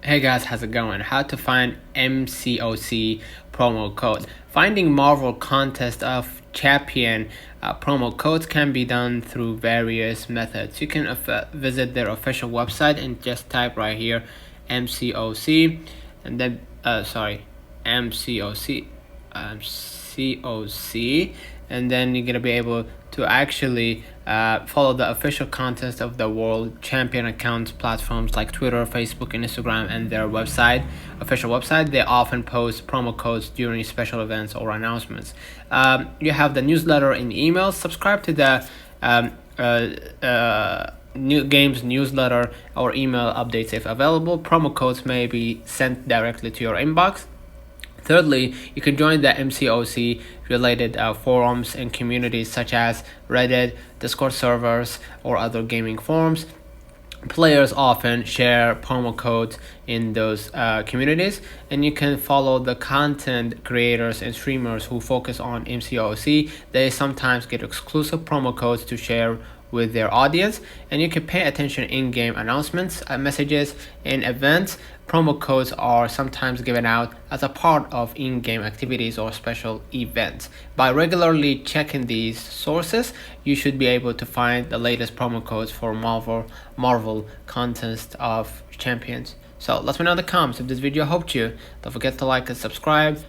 Hey guys, how's it going? How to find MCOC promo code. Finding Marvel Contest of Champion promo codes can be done through various methods. You can visit their official website and just type right here MCOC and then MCOC COC, and then you're gonna be able to actually follow the official contest of the world champion accounts platforms like Twitter, Facebook, and Instagram, and their official website. They often post promo codes during special events or announcements. You have the newsletter in email. Subscribe to the new games newsletter or email updates if available. Promo codes may be sent directly to your inbox. Thirdly, you can join the MCOC related forums and communities such as Reddit, Discord servers, or other gaming forums. Players often share promo codes in those communities, and you can follow the content creators and streamers who focus on MCOC. They sometimes get exclusive promo codes to share with their audience, and you can pay attention in-game announcements, messages, and events. Promo codes are sometimes given out as a part of in-game activities or special events. By regularly checking these sources, you should be able to find the latest promo codes for Marvel Contest of Champions. So let me know in the comments if this video helped you. Don't forget to like and subscribe.